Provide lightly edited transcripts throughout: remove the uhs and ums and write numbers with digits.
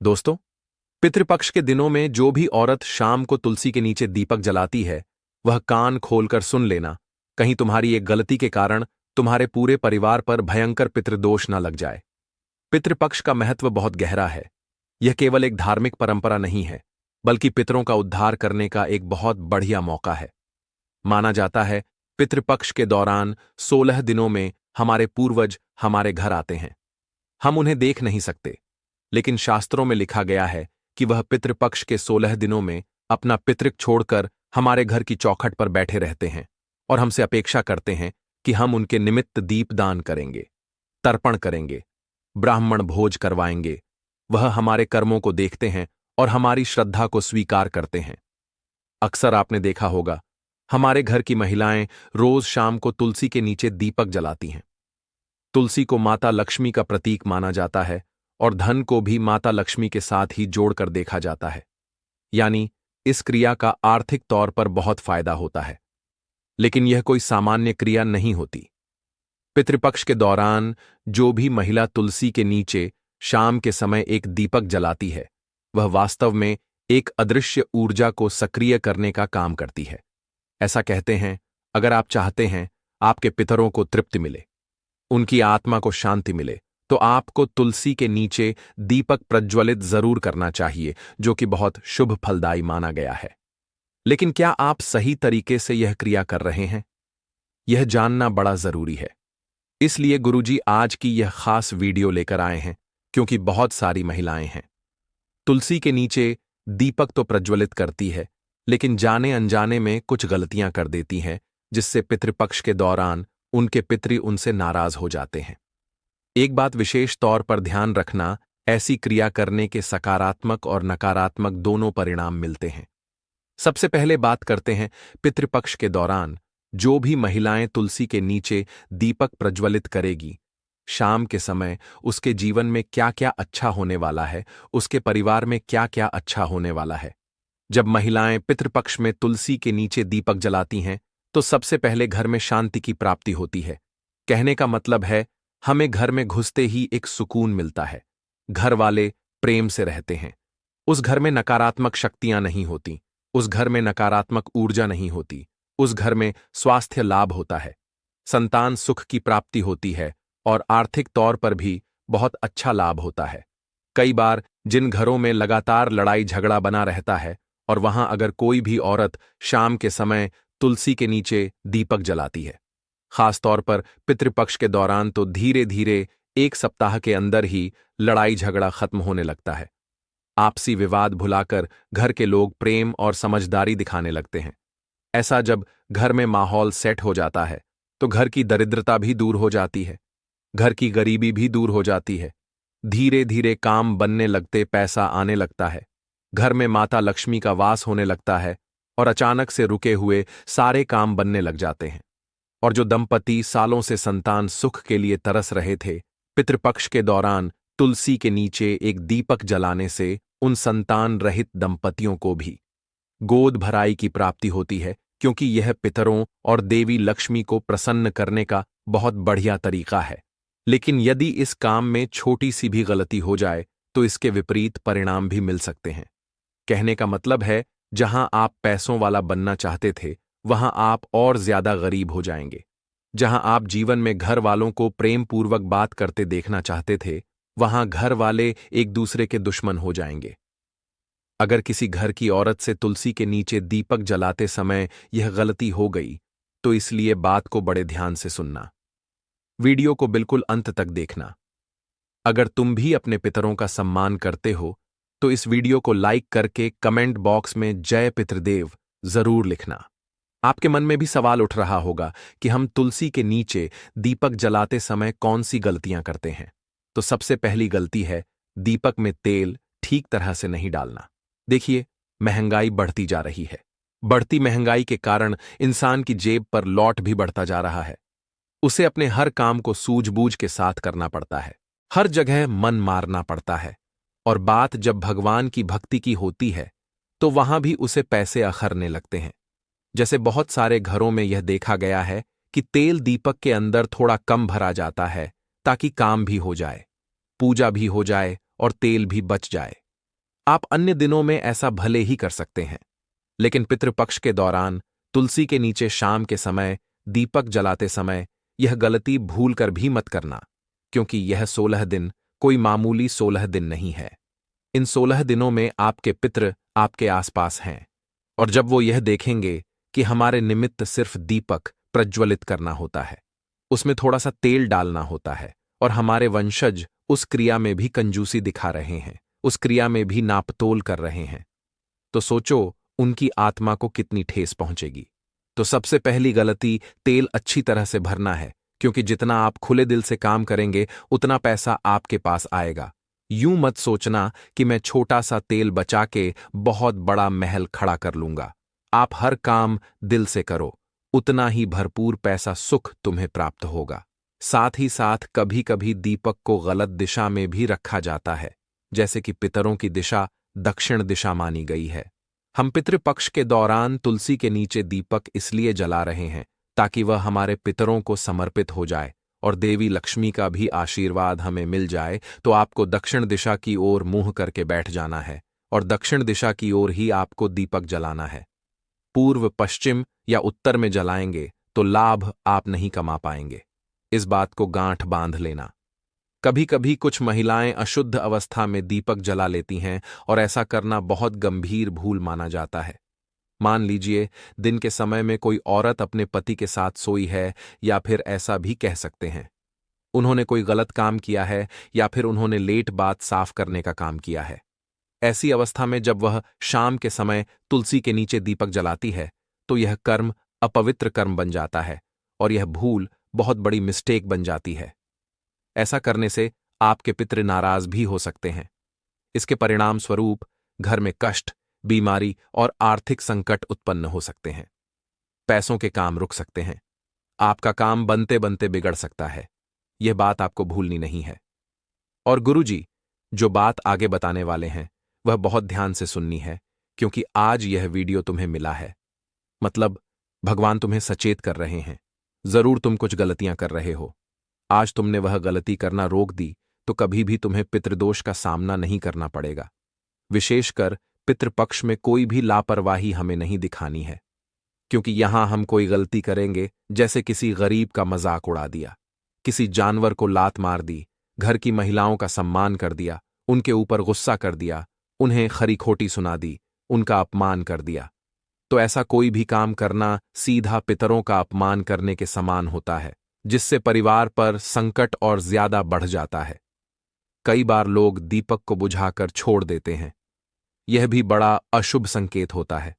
दोस्तों, पितृपक्ष के दिनों में जो भी औरत शाम को तुलसी के नीचे दीपक जलाती है, वह कान खोलकर सुन लेना। कहीं तुम्हारी एक गलती के कारण तुम्हारे पूरे परिवार पर भयंकर पितृदोष न लग जाए। पितृपक्ष का महत्व बहुत गहरा है। यह केवल एक धार्मिक परंपरा नहीं है, बल्कि पितरों का उद्धार करने का एक बहुत बढ़िया मौका है। माना जाता है, पितृपक्ष के दौरान 16 दिनों में हमारे पूर्वज हमारे घर आते हैं। हम उन्हें देख नहीं सकते, लेकिन शास्त्रों में लिखा गया है कि वह पितृपक्ष के 16 दिनों में अपना पितृक छोड़कर हमारे घर की चौखट पर बैठे रहते हैं और हमसे अपेक्षा करते हैं कि हम उनके निमित्त दीपदान करेंगे, तर्पण करेंगे, ब्राह्मण भोज करवाएंगे। वह हमारे कर्मों को देखते हैं और हमारी श्रद्धा को स्वीकार करते हैं। अक्सर आपने देखा होगा, हमारे घर की महिलाएं रोज शाम को तुलसी के नीचे दीपक जलाती हैं। तुलसी को माता लक्ष्मी का प्रतीक माना जाता है और धन को भी माता लक्ष्मी के साथ ही जोड़कर देखा जाता है। यानी इस क्रिया का आर्थिक तौर पर बहुत फायदा होता है। लेकिन यह कोई सामान्य क्रिया नहीं होती। पितृपक्ष के दौरान जो भी महिला तुलसी के नीचे शाम के समय एक दीपक जलाती है, वह वास्तव में एक अदृश्य ऊर्जा को सक्रिय करने का काम करती है। ऐसा कहते हैं, अगर आप चाहते हैं आपके पितरों को तृप्ति मिले, उनकी आत्मा को शांति मिले, तो आपको तुलसी के नीचे दीपक प्रज्वलित जरूर करना चाहिए, जो कि बहुत शुभ फलदायी माना गया है। लेकिन क्या आप सही तरीके से यह क्रिया कर रहे हैं? यह जानना बड़ा जरूरी है। इसलिए गुरुजी आज की यह खास वीडियो लेकर आए हैं, क्योंकि बहुत सारी महिलाएं हैं। तुलसी के नीचे दीपक तो प्रज्वलित करती है, लेकिन जाने अनजाने में कुछ गलतियां कर देती हैं, जिससे पितृपक्ष के दौरान उनके पितृ उनसे नाराज हो जाते हैं। एक बात विशेष तौर पर ध्यान रखना, ऐसी क्रिया करने के सकारात्मक और नकारात्मक दोनों परिणाम मिलते हैं। सबसे पहले बात करते हैं पितृपक्ष के दौरान जो भी महिलाएं तुलसी के नीचे दीपक प्रज्वलित करेगी, शाम के समय उसके जीवन में क्या क्या अच्छा होने वाला है, उसके परिवार में क्या क्या अच्छा होने वाला है। जब महिलाएं पितृपक्ष में तुलसी के नीचे दीपक जलाती हैं, तो सबसे पहले घर में शांति की प्राप्ति होती है। कहने का मतलब है, हमें घर में घुसते ही एक सुकून मिलता है। घर वाले प्रेम से रहते हैं। उस घर में नकारात्मक शक्तियां नहीं होती, उस घर में नकारात्मक ऊर्जा नहीं होती, उस घर में स्वास्थ्य लाभ होता है, संतान सुख की प्राप्ति होती है और आर्थिक तौर पर भी बहुत अच्छा लाभ होता है। कई बार जिन घरों में लगातार लड़ाई झगड़ा बना रहता है, और वहां अगर कोई भी औरत शाम के समय तुलसी के नीचे दीपक जलाती है, खासतौर पर पितृपक्ष के दौरान, तो धीरे धीरे 1 सप्ताह के अंदर ही लड़ाई झगड़ा खत्म होने लगता है। आपसी विवाद भुलाकर घर के लोग प्रेम और समझदारी दिखाने लगते हैं। ऐसा जब घर में माहौल सेट हो जाता है, तो घर की दरिद्रता भी दूर हो जाती है, घर की गरीबी भी दूर हो जाती है। धीरे धीरे काम बनने लगते पैसा आने लगता है, घर में माता लक्ष्मी का वास होने लगता है और अचानक से रुके हुए सारे काम बनने लग जाते हैं। और जो दंपति सालों से संतान सुख के लिए तरस रहे थे, पितृपक्ष के दौरान तुलसी के नीचे एक दीपक जलाने से उन संतान रहित दंपतियों को भी गोद भराई की प्राप्ति होती है, क्योंकि यह पितरों और देवी लक्ष्मी को प्रसन्न करने का बहुत बढ़िया तरीका है। लेकिन यदि इस काम में छोटी सी भी गलती हो जाए, तो इसके विपरीत परिणाम भी मिल सकते हैं। कहने का मतलब है, जहां आप पैसों वाला बनना चाहते थे, वहां आप और ज्यादा गरीब हो जाएंगे। जहां आप जीवन में घर वालों को प्रेम पूर्वक बात करते देखना चाहते थे, वहां घर वाले एक दूसरे के दुश्मन हो जाएंगे। अगर किसी घर की औरत से तुलसी के नीचे दीपक जलाते समय यह गलती हो गई, तो इसलिए बात को बड़े ध्यान से सुनना। वीडियो को बिल्कुल अंत तक देखना। अगर तुम भी अपने पितरों का सम्मान करते हो, तो इस वीडियो को लाइक करके कमेंट बॉक्स में जय पितृदेव जरूर लिखना। आपके मन में भी सवाल उठ रहा होगा कि हम तुलसी के नीचे दीपक जलाते समय कौन सी गलतियां करते हैं। तो सबसे पहली गलती है, दीपक में तेल ठीक तरह से नहीं डालना। देखिए, महंगाई बढ़ती जा रही है। बढ़ती महंगाई के कारण इंसान की जेब पर लॉट भी बढ़ता जा रहा है। उसे अपने हर काम को सूझबूझ के साथ करना पड़ता है, हर जगह मन मारना पड़ता है। और बात जब भगवान की भक्ति की होती है, तो वहां भी उसे पैसे अखरने लगते हैं। जैसे बहुत सारे घरों में यह देखा गया है कि तेल दीपक के अंदर थोड़ा कम भरा जाता है, ताकि काम भी हो जाए, पूजा भी हो जाए और तेल भी बच जाए। आप अन्य दिनों में ऐसा भले ही कर सकते हैं, लेकिन पितृपक्ष के दौरान तुलसी के नीचे शाम के समय दीपक जलाते समय यह गलती भूल कर भी मत करना, क्योंकि यह 16 दिन कोई मामूली 16 दिन नहीं है। इन 16 दिनों में आपके पितृ आपके आसपास हैं, और जब वो यह देखेंगे कि हमारे निमित्त सिर्फ दीपक प्रज्वलित करना होता है, उसमें थोड़ा सा तेल डालना होता है, और हमारे वंशज उस क्रिया में भी कंजूसी दिखा रहे हैं, उस क्रिया में भी नापतोल कर रहे हैं, तो सोचो उनकी आत्मा को कितनी ठेस पहुंचेगी। तो सबसे पहली गलती तेल अच्छी तरह से भरना है, क्योंकि जितना आप खुले दिल से काम करेंगे उतना पैसा आपके पास आएगा। यूं मत सोचना कि मैं छोटा सा तेल बचा के बहुत बड़ा महल खड़ा कर लूंगा। आप हर काम दिल से करो, उतना ही भरपूर पैसा सुख तुम्हें प्राप्त होगा। साथ ही साथ कभी कभी दीपक को गलत दिशा में भी रखा जाता है, जैसे कि पितरों की दिशा दक्षिण दिशा मानी गई है। हम पितृपक्ष के दौरान तुलसी के नीचे दीपक इसलिए जला रहे हैं ताकि वह हमारे पितरों को समर्पित हो जाए और देवी लक्ष्मी का भी आशीर्वाद हमें मिल जाए। तो आपको दक्षिण दिशा की ओर मुंह करके बैठ जाना है और दक्षिण दिशा की ओर ही आपको दीपक जलाना है। पूर्व, पश्चिम या उत्तर में जलाएंगे तो लाभ आप नहीं कमा पाएंगे। इस बात को गांठ बांध लेना। कभी कभी कुछ महिलाएं अशुद्ध अवस्था में दीपक जला लेती हैं और ऐसा करना बहुत गंभीर भूल माना जाता है। मान लीजिए दिन के समय में कोई औरत अपने पति के साथ सोई है, या फिर ऐसा भी कह सकते हैं उन्होंने कोई गलत काम किया है, या फिर उन्होंने लेट बात साफ करने का काम किया है। ऐसी अवस्था में जब वह शाम के समय तुलसी के नीचे दीपक जलाती है तो यह कर्म अपवित्र कर्म बन जाता है और यह भूल बहुत बड़ी मिस्टेक बन जाती है। ऐसा करने से आपके पितृ नाराज भी हो सकते हैं। इसके परिणाम स्वरूप घर में कष्ट, बीमारी और आर्थिक संकट उत्पन्न हो सकते हैं। पैसों के काम रुक सकते हैं। आपका काम बनते बनते बिगड़ सकता है। यह बात आपको भूलनी नहीं है। और गुरुजी जो बात आगे बताने वाले हैं वह बहुत ध्यान से सुननी है, क्योंकि आज यह वीडियो तुम्हें मिला है, मतलब भगवान तुम्हें सचेत कर रहे हैं। जरूर तुम कुछ गलतियां कर रहे हो। आज तुमने वह गलती करना रोक दी तो कभी भी तुम्हें पितृदोष का सामना नहीं करना पड़ेगा। विशेषकर पितृपक्ष में कोई भी लापरवाही हमें नहीं दिखानी है, क्योंकि यहां हम कोई गलती करेंगे जैसे किसी गरीब का मजाक उड़ा दिया, किसी जानवर को लात मार दी, घर की महिलाओं का सम्मान कर दिया, उनके ऊपर गुस्सा कर दिया, उन्हें खरी खोटी सुना दी, उनका अपमान कर दिया, तो ऐसा कोई भी काम करना सीधा पितरों का अपमान करने के समान होता है, जिससे परिवार पर संकट और ज्यादा बढ़ जाता है। कई बार लोग दीपक को बुझाकर छोड़ देते हैं। यह भी बड़ा अशुभ संकेत होता है।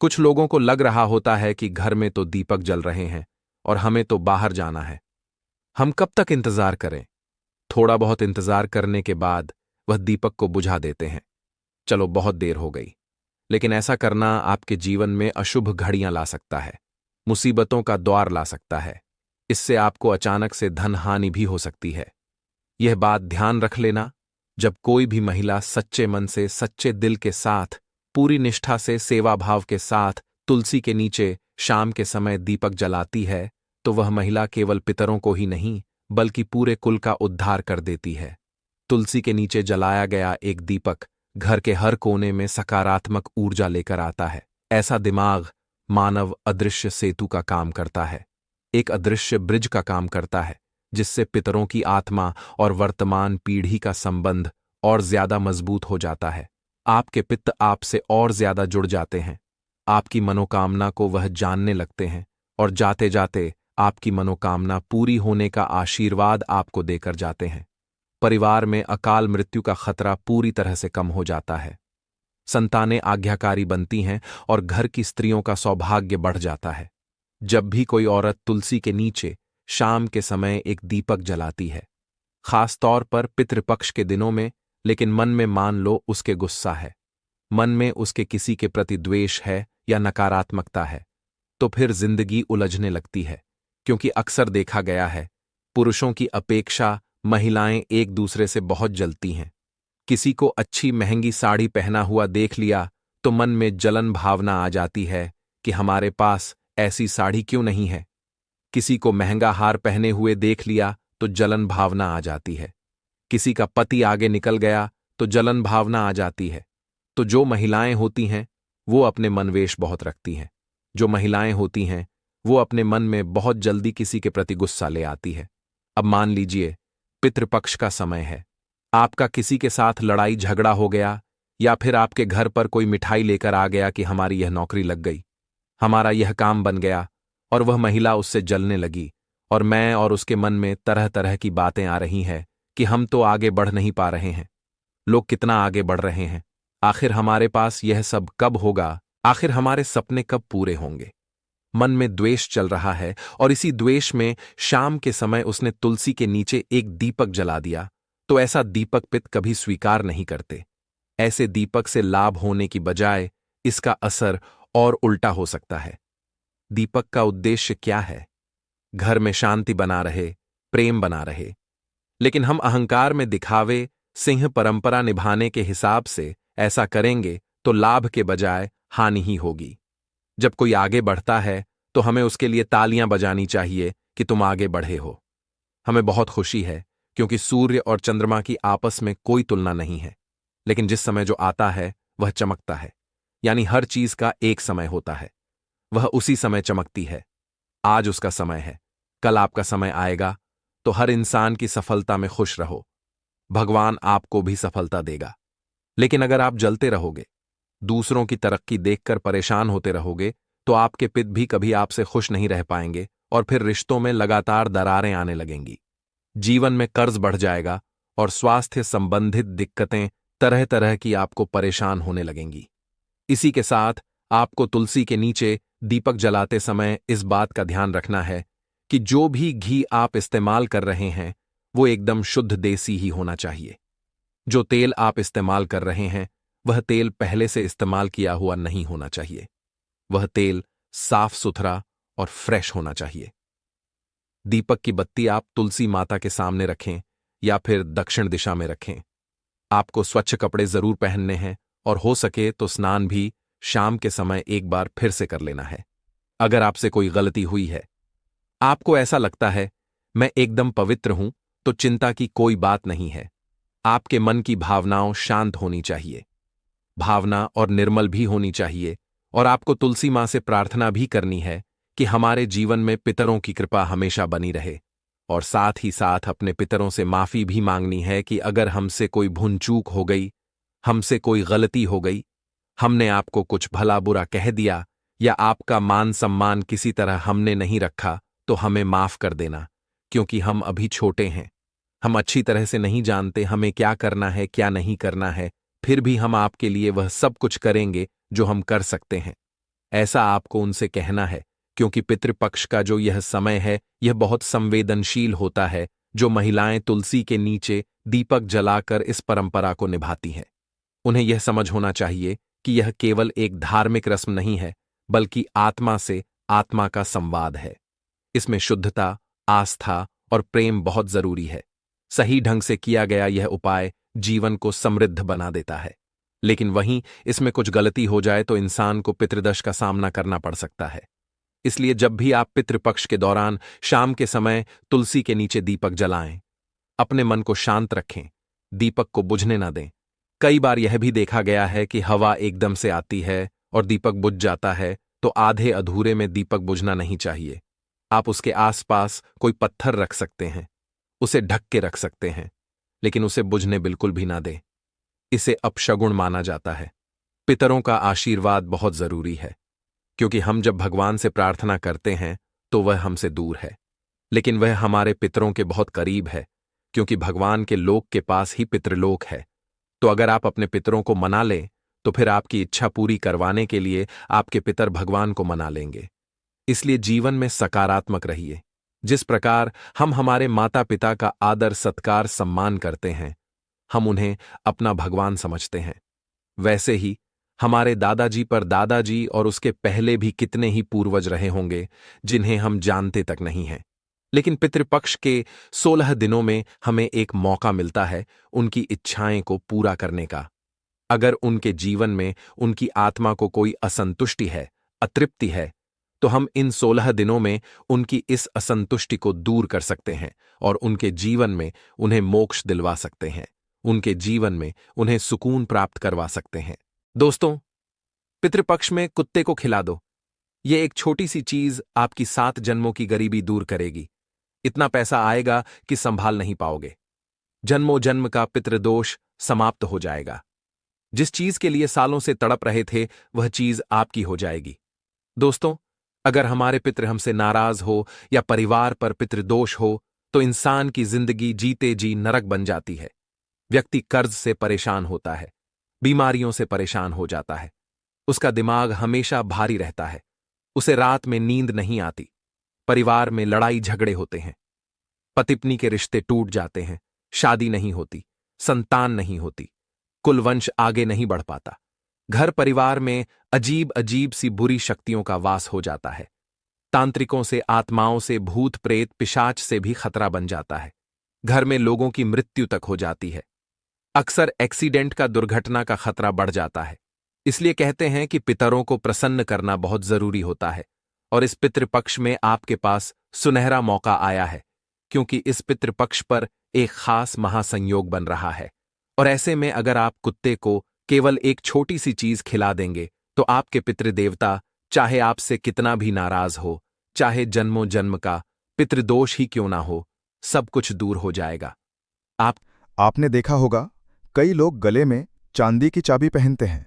कुछ लोगों को लग रहा होता है कि घर में तो दीपक जल रहे हैं और हमें तो बाहर जाना है। हम कब तक इंतजार करें? थोड़ा बहुत इंतजार करने के बाद वह दीपक को बुझा देते हैं। चलो बहुत देर हो गई, लेकिन ऐसा करना आपके जीवन में अशुभ घड़ियां ला सकता है, मुसीबतों का द्वार ला सकता है। इससे आपको अचानक से धन हानि भी हो सकती है। यह बात ध्यान रख लेना, जब कोई भी महिला सच्चे मन से, सच्चे दिल के साथ, पूरी निष्ठा से, सेवा भाव के साथ तुलसी के नीचे शाम के समय दीपक जलाती है तो वह महिला केवल पितरों को ही नहीं बल्कि पूरे कुल का उद्धार कर देती है। तुलसी के नीचे जलाया गया एक दीपक घर के हर कोने में सकारात्मक ऊर्जा लेकर आता है। ऐसा दिमाग मानव अदृश्य सेतु का काम करता है, एक अदृश्य ब्रिज का काम करता है, जिससे पितरों की आत्मा और वर्तमान पीढ़ी का संबंध और ज्यादा मजबूत हो जाता है। आपके पितृ आपसे और ज्यादा जुड़ जाते हैं। आपकी मनोकामना को वह जानने लगते हैं और जाते जाते आपकी मनोकामना पूरी होने का आशीर्वाद आपको देकर जाते हैं। परिवार में अकाल मृत्यु का खतरा पूरी तरह से कम हो जाता है। संतानें आज्ञाकारी बनती हैं और घर की स्त्रियों का सौभाग्य बढ़ जाता है। जब भी कोई औरत तुलसी के नीचे शाम के समय एक दीपक जलाती है, खास तौर पर पितृपक्ष के दिनों में, लेकिन मन में मान लो उसके गुस्सा है, मन में उसके किसी के प्रति द्वेष है या नकारात्मकता है, तो फिर जिंदगी उलझने लगती है। क्योंकि अक्सर देखा गया है, पुरुषों की अपेक्षा महिलाएं एक दूसरे से बहुत जलती हैं। किसी को अच्छी महंगी साड़ी पहना हुआ देख लिया तो मन में जलन भावना आ जाती है कि हमारे पास ऐसी साड़ी क्यों नहीं है। किसी को महंगा हार पहने हुए देख लिया तो जलन भावना आ जाती है। किसी का पति आगे निकल गया तो जलन भावना आ जाती है। तो जो महिलाएं होती हैं वो अपने मनवेश बहुत रखती हैं। जो महिलाएं होती हैं वो अपने मन में बहुत जल्दी किसी के प्रति गुस्सा ले आती है। अब मान लीजिए पितृपक्ष का समय है, आपका किसी के साथ लड़ाई झगड़ा हो गया, या फिर आपके घर पर कोई मिठाई लेकर आ गया कि हमारी यह नौकरी लग गई, हमारा यह काम बन गया, और वह महिला उससे जलने लगी, और मैं और उसके मन में तरह तरह की बातें आ रही हैं कि हम तो आगे बढ़ नहीं पा रहे हैं, लोग कितना आगे बढ़ रहे हैं, आखिर हमारे पास यह सब कब होगा, आखिर हमारे सपने कब पूरे होंगे। मन में द्वेष चल रहा है, और इसी द्वेष में शाम के समय उसने तुलसी के नीचे एक दीपक जला दिया। तो ऐसा दीपक पित्त कभी स्वीकार नहीं करते। ऐसे दीपक से लाभ होने की बजाय इसका असर और उल्टा हो सकता है। दीपक का उद्देश्य क्या है? घर में शांति बना रहे, प्रेम बना रहे। लेकिन हम अहंकार में दिखावे, सिंह परंपरा निभाने के हिसाब से ऐसा करेंगे तो लाभ के बजाय हानि ही होगी। जब कोई आगे बढ़ता है तो हमें उसके लिए तालियां बजानी चाहिए कि तुम आगे बढ़े हो। हमें बहुत खुशी है क्योंकि सूर्य और चंद्रमा की आपस में कोई तुलना नहीं है। लेकिन जिस समय जो आता है वह चमकता है, यानी हर चीज का एक समय होता है, वह उसी समय चमकती है। आज उसका समय है, कल आपका समय आएगा। तो हर इंसान की सफलता में खुश रहो, भगवान आपको भी सफलता देगा। लेकिन अगर आप जलते रहोगे, दूसरों की तरक्की देखकर परेशान होते रहोगे, तो आपके पिता भी कभी आपसे खुश नहीं रह पाएंगे, और फिर रिश्तों में लगातार दरारें आने लगेंगी। जीवन में कर्ज बढ़ जाएगा, और स्वास्थ्य संबंधित दिक्कतें तरह तरह की आपको परेशान होने लगेंगी। इसी के साथ आपको तुलसी के नीचे दीपक जलाते समय इस बात का ध्यान रखना है कि जो भी घी आप इस्तेमाल कर रहे हैं वो एकदम शुद्ध देसी ही होना चाहिए। जो तेल आप इस्तेमाल कर रहे हैं वह तेल पहले से इस्तेमाल किया हुआ नहीं होना चाहिए। वह तेल साफ सुथरा और फ्रेश होना चाहिए। दीपक की बत्ती आप तुलसी माता के सामने रखें या फिर दक्षिण दिशा में रखें। आपको स्वच्छ कपड़े जरूर पहनने हैं, और हो सके तो स्नान भी शाम के समय एक बार फिर से कर लेना है। अगर आपसे कोई गलती हुई है, आपको ऐसा लगता है मैं एकदम पवित्र हूं, तो चिंता की कोई बात नहीं है। आपके मन की भावनाओं शांत होनी चाहिए, भावना और निर्मल भी होनी चाहिए, और आपको तुलसी मां से प्रार्थना भी करनी है कि हमारे जीवन में पितरों की कृपा हमेशा बनी रहे, और साथ ही साथ अपने पितरों से माफी भी मांगनी है कि अगर हमसे कोई भूल चूक हो गई, हमसे कोई गलती हो गई, हमने आपको कुछ भला बुरा कह दिया, या आपका मान सम्मान किसी तरह हमने नहीं रखा, तो हमें माफ कर देना, क्योंकि हम अभी छोटे हैं। हम अच्छी तरह से नहीं जानते हमें क्या करना है क्या नहीं करना है, फिर भी हम आपके लिए वह सब कुछ करेंगे जो हम कर सकते हैं। ऐसा आपको उनसे कहना है, क्योंकि पितृपक्ष का जो यह समय है यह बहुत संवेदनशील होता है। जो महिलाएं तुलसी के नीचे दीपक जलाकर इस परंपरा को निभाती हैं, उन्हें यह समझ होना चाहिए कि यह केवल एक धार्मिक रस्म नहीं है, बल्कि आत्मा से आत्मा का संवाद है। इसमें शुद्धता, आस्था और प्रेम बहुत जरूरी है। सही ढंग से किया गया यह उपाय जीवन को समृद्ध बना देता है। लेकिन वहीं इसमें कुछ गलती हो जाए तो इंसान को पितृदोष का सामना करना पड़ सकता है। इसलिए जब भी आप पितृपक्ष के दौरान शाम के समय तुलसी के नीचे दीपक जलाएं, अपने मन को शांत रखें, दीपक को बुझने न दें। कई बार यह भी देखा गया है कि हवा एकदम से आती है और दीपक बुझ जाता है, तो आधे अधूरे में दीपक बुझना नहीं चाहिए। आप उसके आसपास कोई पत्थर रख सकते हैं, उसे ढक के रख सकते हैं, लेकिन उसे बुझने बिल्कुल भी ना दें। इसे अपशगुन माना जाता है। पितरों का आशीर्वाद बहुत जरूरी है, क्योंकि हम जब भगवान से प्रार्थना करते हैं तो वह हमसे दूर है, लेकिन वह हमारे पितरों के बहुत करीब है, क्योंकि भगवान के लोक के पास ही पितृलोक है। तो अगर आप अपने पितरों को मना लें तो फिर आपकी इच्छा पूरी करवाने के लिए आपके पितर भगवान को मना लेंगे। इसलिए जीवन में सकारात्मक रहिए। जिस प्रकार हम हमारे माता पिता का आदर सत्कार सम्मान करते हैं, हम उन्हें अपना भगवान समझते हैं, वैसे ही हमारे दादाजी पर दादाजी और उसके पहले भी कितने ही पूर्वज रहे होंगे जिन्हें हम जानते तक नहीं हैं। लेकिन पितृपक्ष के 16 दिनों में हमें एक मौका मिलता है उनकी इच्छाएं को पूरा करने का। अगर उनके जीवन में उनकी आत्मा को कोई असंतुष्टि है, अतृप्ति है, तो हम इन 16 दिनों में उनकी इस असंतुष्टि को दूर कर सकते हैं और उनके जीवन में उन्हें मोक्ष दिलवा सकते हैं। उनके जीवन में उन्हें सुकून प्राप्त करवा सकते हैं। दोस्तों, पितृपक्ष में कुत्ते को खिला दो। ये एक छोटी सी चीज आपकी 7 जन्मों की गरीबी दूर करेगी। इतना पैसा आएगा कि संभाल नहीं पाओगे। जन्मों जन्म का पितृदोष समाप्त हो जाएगा। जिस चीज के लिए सालों से तड़प रहे थे वह चीज आपकी हो जाएगी। दोस्तों, अगर हमारे पितृ हमसे नाराज हो या परिवार पर पितृदोष हो तो इंसान की जिंदगी जीते जी नरक बन जाती है। व्यक्ति कर्ज से परेशान होता है, बीमारियों से परेशान हो जाता है, उसका दिमाग हमेशा भारी रहता है, उसे रात में नींद नहीं आती, परिवार में लड़ाई झगड़े होते हैं, पति पत्नी के रिश्ते टूट जाते हैं, शादी नहीं होती, संतान नहीं होती, कुलवंश आगे नहीं बढ़ पाता, घर परिवार में अजीब अजीब सी बुरी शक्तियों का वास हो जाता है, तांत्रिकों से, आत्माओं से, भूत प्रेत पिशाच से भी खतरा बन जाता है, घर में लोगों की मृत्यु तक हो जाती है, अक्सर एक्सीडेंट का, दुर्घटना का खतरा बढ़ जाता है। इसलिए कहते हैं कि पितरों को प्रसन्न करना बहुत जरूरी होता है और इस पितृपक्ष में आपके पास सुनहरा मौका आया है, क्योंकि इस पितृपक्ष पर एक खास महासंयोग बन रहा है। और ऐसे में अगर आप कुत्ते को केवल एक छोटी सी चीज खिला देंगे तो आपके पितृदेवता चाहे आपसे कितना भी नाराज हो, चाहे जन्मों जन्म का पितृदोष ही क्यों ना हो, सब कुछ दूर हो जाएगा। आपने देखा होगा कई लोग गले में चांदी की चाबी पहनते हैं।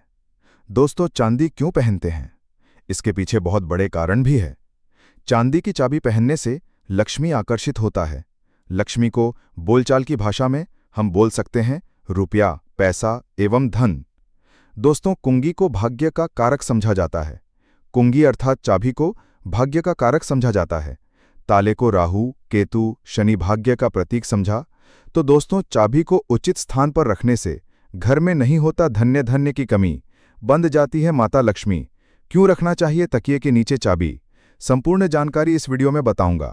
दोस्तों, चांदी क्यों पहनते हैं? इसके पीछे बहुत बड़े कारण भी है। चांदी की चाबी पहनने से लक्ष्मी आकर्षित होता है। लक्ष्मी को बोलचाल की भाषा में हम बोल सकते हैं रुपया, पैसा एवं धन। दोस्तों, कुंगी को भाग्य का कारक समझा जाता है। कुंगी अर्थात चाबी को भाग्य का कारक समझा जाता है। ताले को राहु, केतु, शनि भाग्य का प्रतीक समझा। तो दोस्तों, चाबी को उचित स्थान पर रखने से घर में नहीं होता धन्य की कमी, बंद जाती है माता लक्ष्मी। क्यों रखना चाहिए तकिए के नीचे चाबी? संपूर्ण जानकारी इस वीडियो में बताऊंगा।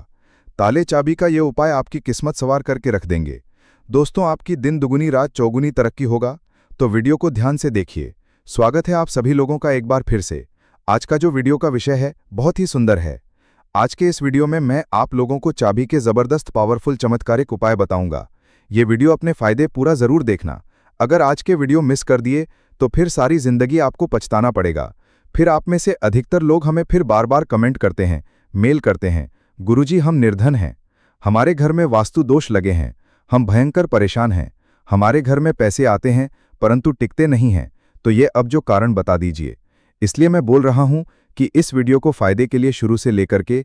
ताले चाबी का ये उपाय आपकी किस्मत सवार करके रख देंगे। दोस्तों, आपकी दिन दुगुनी रात चौगुनी तरक्की होगा, तो वीडियो को ध्यान से देखिए। स्वागत है आप सभी लोगों का एक बार फिर से। आज का जो वीडियो का विषय है बहुत ही सुंदर है। आज के इस वीडियो में मैं आप लोगों को चाबी के जबरदस्त पावरफुल चमत्कारिक उपाय बताऊंगा। ये वीडियो अपने फायदे पूरा जरूर देखना। अगर आज के वीडियो मिस कर दिए तो फिर सारी जिंदगी आपको पछताना पड़ेगा। फिर आप में से अधिकतर लोग हमें फिर बार बार कमेंट करते हैं, मेल करते हैं, गुरुजी हम निर्धन हैं, हमारे घर में वास्तु दोष लगे हैं, हम भयंकर परेशान हैं, हमारे घर में पैसे आते हैं परंतु टिकते नहीं हैं। तो ये अब जो कारण बता दीजिए। इसलिए मैं बोल रहा हूं कि इस वीडियो को फायदे के लिए शुरू से लेकर के